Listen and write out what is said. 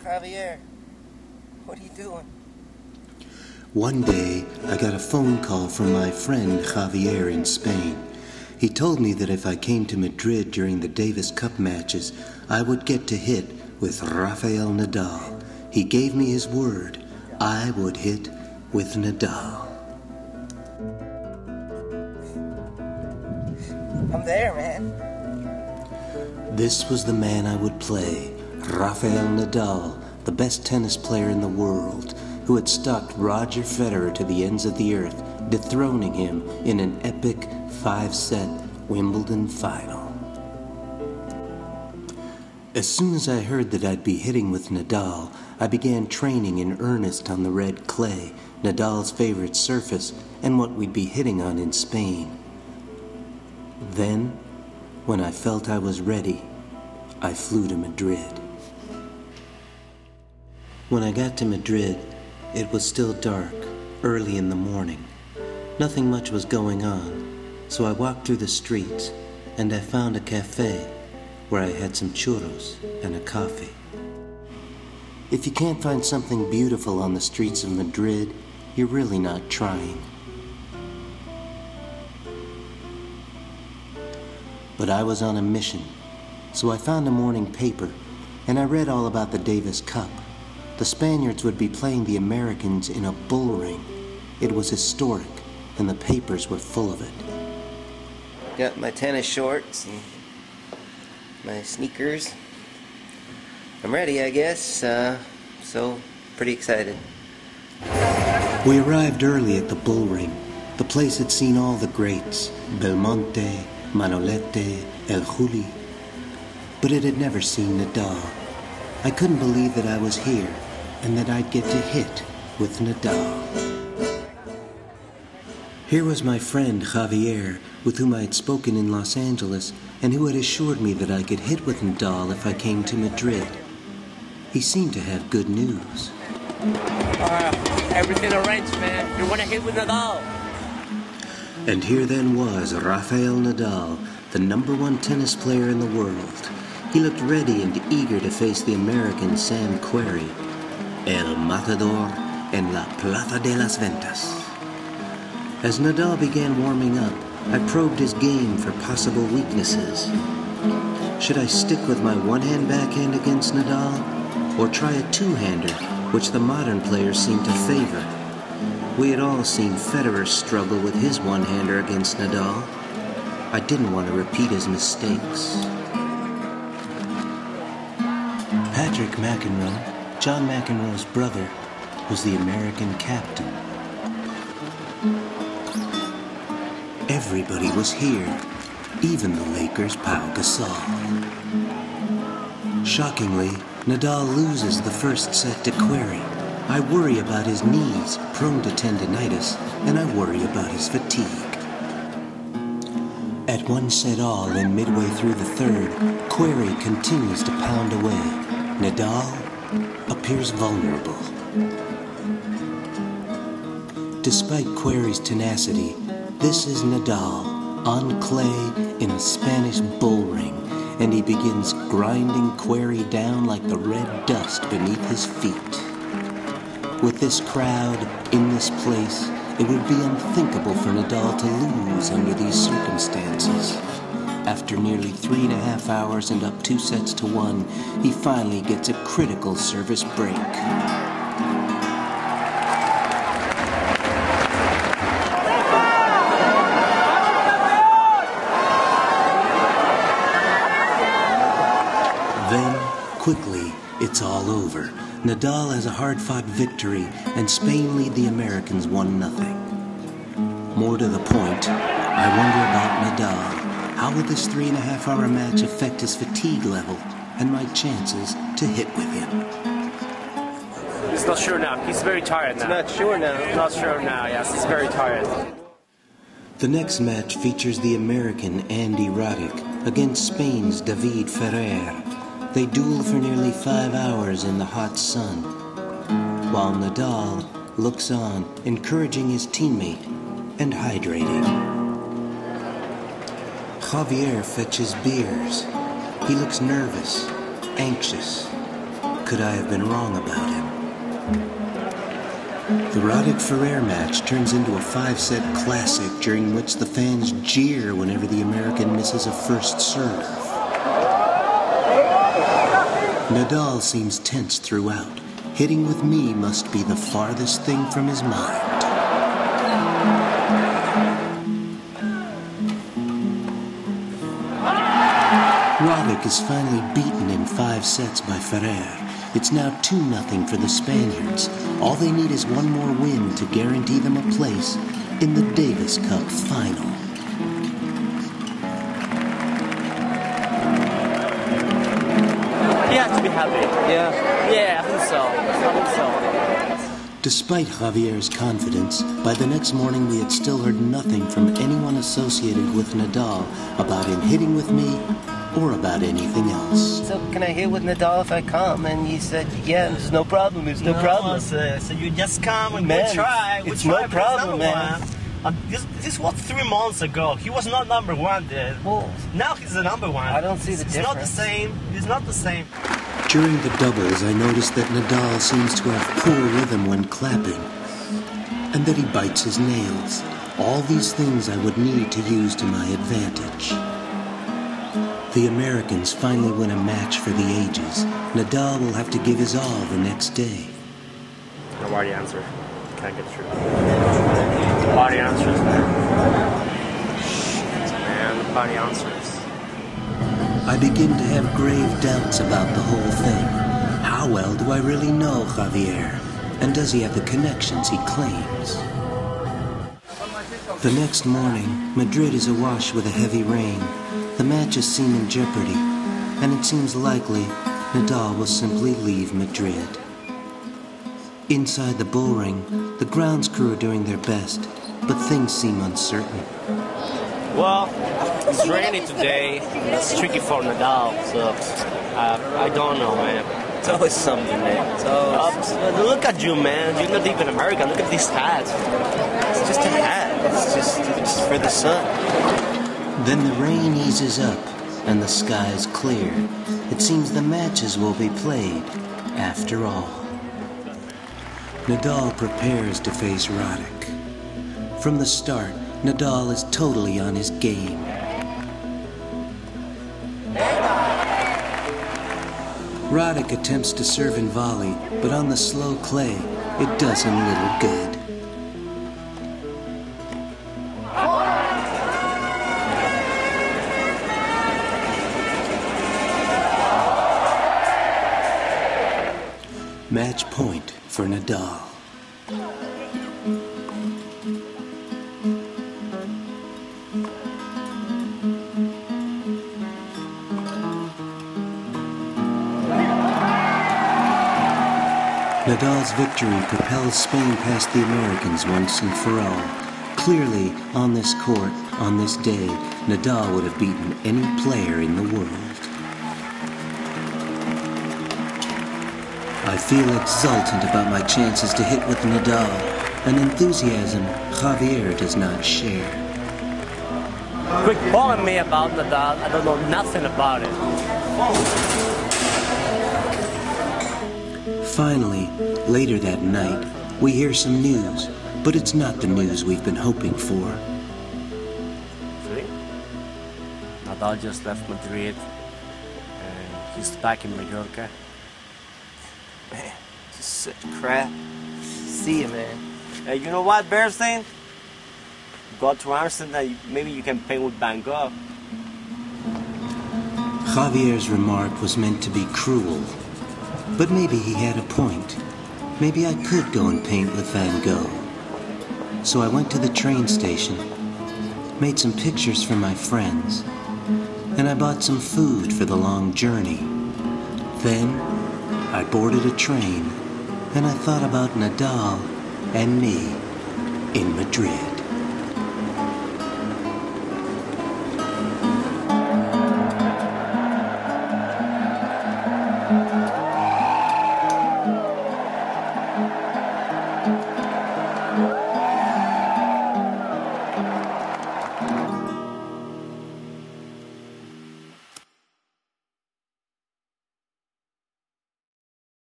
Javier. What are you doing? One day, I got a phone call from my friend Javier in Spain. He told me that if I came to Madrid during the Davis Cup matches, I would get to hit with Rafael Nadal. He gave me his word. I would hit with Nadal. I'm there, man. This was the man I would play, Rafael Nadal, the best tennis player in the world, who had stalked Roger Federer to the ends of the earth, dethroning him in an epic 5-set Wimbledon final. As soon as I heard that I'd be hitting with Nadal, I began training in earnest on the red clay, Nadal's favorite surface, and what we'd be hitting on in Spain. Then, when I felt I was ready, I flew to Madrid. When I got to Madrid, it was still dark, early in the morning. Nothing much was going on, so I walked through the streets, and I found a cafe where I had some churros and a coffee. If you can't find something beautiful on the streets of Madrid, you're really not trying. But I was on a mission, so I found a morning paper, and I read all about the Davis Cup. The Spaniards would be playing the Americans in a bull ring. It was historic, and the papers were full of it. Got my tennis shorts and my sneakers. I'm ready, I guess, so pretty excited. We arrived early at the bull ring. The place had seen all the greats, Belmonte, Manolete, El Juli, but it had never seen Nadal. I couldn't believe that I was here and that I'd get to hit with Nadal. Here was my friend Javier, with whom I had spoken in Los Angeles and who had assured me that I could hit with Nadal if I came to Madrid. He seemed to have good news. Everything arranged, man. You want to hit with Nadal? And here then was Rafael Nadal, the #1 tennis player in the world. He looked ready and eager to face the American Sam Querrey, El Matador en la Plaza de las Ventas. As Nadal began warming up, I probed his game for possible weaknesses. Should I stick with my one-hand backhand against Nadal, or try a two-hander, which the modern players seem to favor? We had all seen Federer struggle with his one-hander against Nadal. I didn't want to repeat his mistakes. Patrick McEnroe, John McEnroe's brother, was the American captain. Everybody was here, even the Lakers' Pau Gasol. Shockingly, Nadal loses the first set to Querrey. I worry about his knees, prone to tendinitis, and I worry about his fatigue. At 1-set-all and midway through the third, Querrey continues to pound away. Nadal appears vulnerable. Despite Querrey's tenacity, this is Nadal on clay in a Spanish bull ring, and he begins grinding Querrey down like the red dust beneath his feet. With this crowd in this place, it would be unthinkable for Nadal to lose under these circumstances. After nearly 3.5 hours and up 2-1, he finally gets a critical service break. Then, quickly, it's all over. Nadal has a hard-fought victory, and Spain lead the Americans 1-0. More to the point, I wonder about Nadal. How will this 3.5-hour match affect his fatigue level and my chances to hit with him? He's not sure now. He's very tired now. He's not sure now. Not sure now, yes. He's very tired. The next match features the American Andy Roddick against Spain's David Ferrer. They duel for nearly 5 hours in the hot sun, while Nadal looks on, encouraging his teammate and hydrating. Javier fetches beers. He looks nervous, anxious, could I have been wrong about him? The Roddick-Ferrer match turns into a 5-set classic during which the fans jeer whenever the American misses a first serve. Nadal seems tense throughout. Hitting with me must be the farthest thing from his mind. Roddick is finally beaten in 5 sets by Ferrer. It's now 2-0 for the Spaniards. All they need is one more win to guarantee them a place in the Davis Cup final. He has to be happy. Yeah. Yeah, I think so. Despite Javier's confidence, by the next morning we had still heard nothing from anyone associated with Nadal about him hitting with me or about anything else. So can I hit with Nadal if I come? And he said, yeah, there's no problem. There's no problem. So you just come and Man, we try. it's no problem, man. This was 3 months ago. He was not number 1 then. Well, now he's the number 1. I don't see the It's difference. not the same. It's not the same. During the doubles, I noticed that Nadal seems to have poor rhythm when clapping, and that he bites his nails. All these things I would need to use to my advantage. The Americans finally win a match for the ages. Nadal will have to give his all the next day. No body answer. Can't get through. Body answers, man. Man, the body answers. I begin to have grave doubts about the whole thing. How well do I really know Javier? And does he have the connections he claims? The next morning, Madrid is awash with a heavy rain. The matches seem in jeopardy, and it seems likely Nadal will simply leave Madrid. Inside the bullring, the grounds crew are doing their best, but things seem uncertain. Well, it's rainy today. That's tricky for Nadal, so I don't know, man. it's always something, man. It's always... Look at you, man. You're not even American. Look at this hat. It's just a hat. It's just for the sun. Then the rain eases up, and the skies clear. It seems the matches will be played, after all. Nadal prepares to face Roddick. From the start, Nadal is totally on his game. Roddick attempts to serve and volley, but on the slow clay, it does him little good. Match point for Nadal. Nadal's victory propels Spain past the Americans once and for all. Clearly, on this court, on this day, Nadal would have beaten any player in the world. I feel exultant about my chances to hit with Nadal, an enthusiasm Javier does not share. Quit calling me about Nadal. I don't know nothing about it. Finally, later that night, we hear some news, but it's not the news we've been hoping for. See? Nadal just left Madrid and he's back in Mallorca. Man, just such crap. See you, man. Hey, you know what, Bernstein? Got to understand that maybe you can paint with Van Gogh. Javier's remark was meant to be cruel, but maybe he had a point. Maybe I could go and paint with Van Gogh. So I went to the train station, made some pictures for my friends, and I bought some food for the long journey. Then I boarded a train, and I thought about Nadal and me in Madrid.